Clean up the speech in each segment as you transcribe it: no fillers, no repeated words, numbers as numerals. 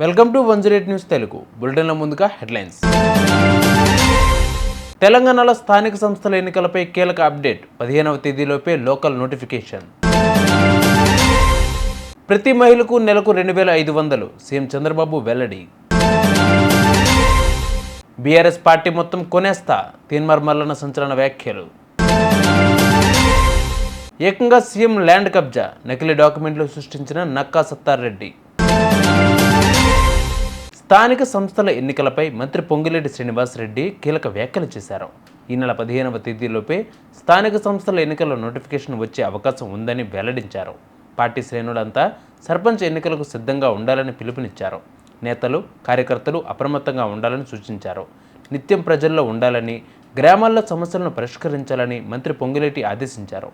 Welcome to 108 news Telugu బులెటిన్ల ముందుగా headlines. తెలంగాణలో స్థానిక సంస్థల ఎన్నికలపై కీలక అప్డేట్. 15వ తేదీలోపే లోకల్ నోటిఫికేషన్. ప్రతి మహిళకు నెలకు 2500 సీఎం చంద్రబాబు వెల్లడి. బీఆర్ఎస్ పార్టీ మొత్తం కొనేస్తా తీన్మార్ మల్లన్న సంచలన వ్యాఖ్యలు. ఏకంగా సీఎం ల్యాండ్ కబ్జా, నకిలీ డాక్యుమెంట్లు సృష్టించిన నక్కా సత్తార్ రెడ్డి. స్థానిక సంస్థల ఎన్నికలపై మంత్రి పొంగిలేటి శ్రీనివాస్ రెడ్డి కీలక వ్యాఖ్యలు చేశారు. ఈ నెల 15వ తేదీలోపే స్థానిక సంస్థల ఎన్నికల నోటిఫికేషన్ వచ్చే అవకాశం ఉందని వెల్లడించారు. పార్టీ శ్రేణులంతా సర్పంచ్ ఎన్నికలకు సిద్ధంగా ఉండాలని పిలుపునిచ్చారు. నేతలు, కార్యకర్తలు అప్రమత్తంగా ఉండాలని సూచించారు. నిత్యం ప్రజల్లో ఉండాలని, గ్రామాల్లో సమస్యలను పరిష్కరించాలని మంత్రి పొంగిలేటి ఆదేశించారు.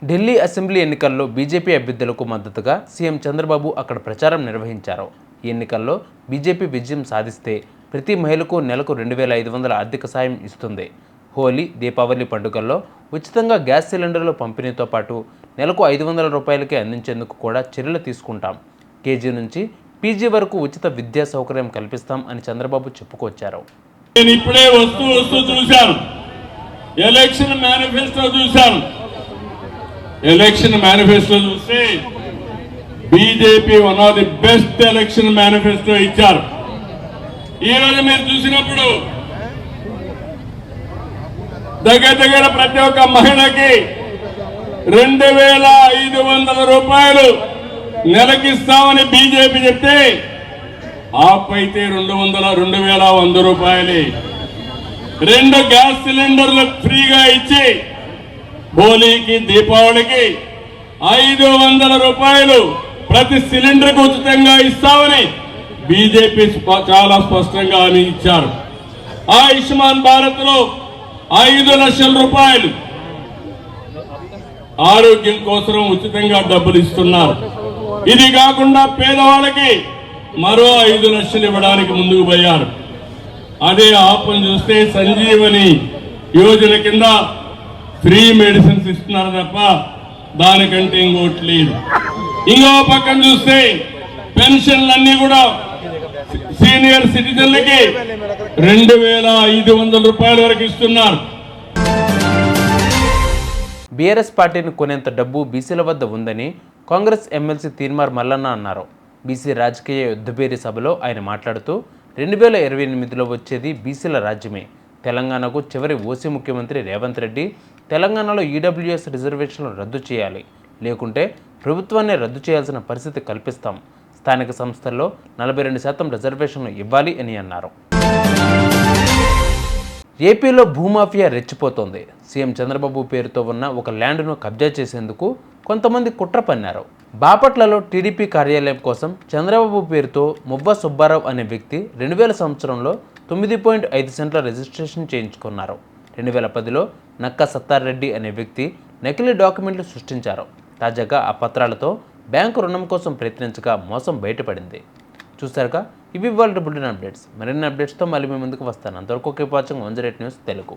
ఢిల్లీ అసెంబ్లీ ఎన్నికల్లో బీజేపీ అభ్యర్థులకు మద్దతుగా సీఎం చంద్రబాబు అక్కడ ప్రచారం నిర్వహించారు. ఈ ఎన్నికల్లో బీజేపీ విజయం సాధిస్తే ప్రతి మహిళకు నెలకు 2500 ఆర్థిక సాయం ఇస్తుంది. హోలీ, దీపావళి పండుగల్లో ఉచితంగా గ్యాస్ సిలిండర్లు పంపిణీతో పాటు నెలకు 500 రూపాయలకే అందించేందుకు కూడా చర్యలు తీసుకుంటాం. కేజీ నుంచి పీజీ వరకు ఉచిత విద్యా సౌకర్యం కల్పిస్తాం అని చంద్రబాబు చెప్పుకొచ్చారు. నేను ఇప్పుడే వస్తూ చూశాను, ఎలక్షన్ మేనిఫెస్టో చూశాను. ఎలక్షన్ మేనిఫెస్టో చూస్తే BJP one of the best election manifesto ఇచ్చారు. ఈరోజు మీరు చూసినప్పుడు దగ్గర ప్రతి ఒక్క మహిళకి 2500 రూపాయలు నెలకిస్తామని బీజేపీ చెప్తే ఆపైతే 2100 రూపాయలే. 2 గ్యాస్ సిలిండర్లు ఫ్రీగా ఇచ్చి హోలీకి, దీపావళికి 500 రూపాయలు ప్రతి సిలిండర్కు ఉచితంగా ఇస్తామని బీజేపీ చాలా స్పష్టంగా హామీ ఇచ్చారు. ఆయుష్మాన్ భారత్ లో 5 లక్షల రూపాయలు ఆరోగ్యం కోసం ఉచితంగా డబ్బులు ఇస్తున్నారు. ఇది కాకుండా పేదవాళ్ళకి మరో 5 లక్షలు ఇవ్వడానికి ముందుకు పోయారు. అదే ఆపని చూస్తే సంజీవని యోజన కింద ఫ్రీ మెడిసిన్స్ ఇస్తున్నారు తప్ప దానికంటే ఇంకోటి లేదు. ఇంకో పక్కన చూస్తే పెన్షన్లన్నీ కూడా సీనియర్ సిటిజన్లకి 2500 రూపాయల వరకు ఇస్తున్నారు. బీఆర్ఎస్ పార్టీని కొనేంత డబ్బు బీసీల వద్ద ఉందని కాంగ్రెస్ ఎమ్మెల్సీ తీన్మార్ మల్లన్న అన్నారు. బీసీ రాజకీయ యుద్ధభేరి సభలో ఆయన మాట్లాడుతూ 2028లో వచ్చేది బీసీల రాజ్యమే. తెలంగాణకు చివరి ఓసీ ముఖ్యమంత్రి రేవంత్ రెడ్డి తెలంగాణలో ఈడబ్ల్యూఎస్ రిజర్వేషన్లు రద్దు చేయాలి, లేకుంటే ప్రభుత్వాన్ని రద్దు చేయాల్సిన పరిస్థితి కల్పిస్తాం. స్థానిక సంస్థల్లో 42% రిజర్వేషన్లు ఇవ్వాలి అని అన్నారు. ఏపీలో భూమాఫియా రెచ్చిపోతోంది. సీఎం చంద్రబాబు పేరుతో ఉన్న ఒక ల్యాండ్ను కబ్జా చేసేందుకు కొంతమంది కుట్ర పన్నారు. బాపట్లలో టీడీపీ కార్యాలయం కోసం చంద్రబాబు పేరుతో మువ్వ సుబ్బారావు అనే వ్యక్తి 2000 సంవత్సరంలో 9.5 సెంట్ల రిజిస్ట్రేషన్ చేయించుకున్నారు. 2010లో నక్కా సత్తార్ రెడ్డి అనే వ్యక్తి నకిలీ డాక్యుమెంట్లు సృష్టించారు. తాజాగా ఆ పత్రాలతో బ్యాంకు రుణం కోసం ప్రయత్నించగా మోసం బయటపడింది. చూసారుగా, ఇవి ఇవాళ బులెటిన్ అప్డేట్స్. మరిన్ని అప్డేట్స్తో మళ్ళీ మీ ముందుకు వస్తాను. అంతవరకు కీప్ వాచింగ్ 108 న్యూస్ తెలుగు.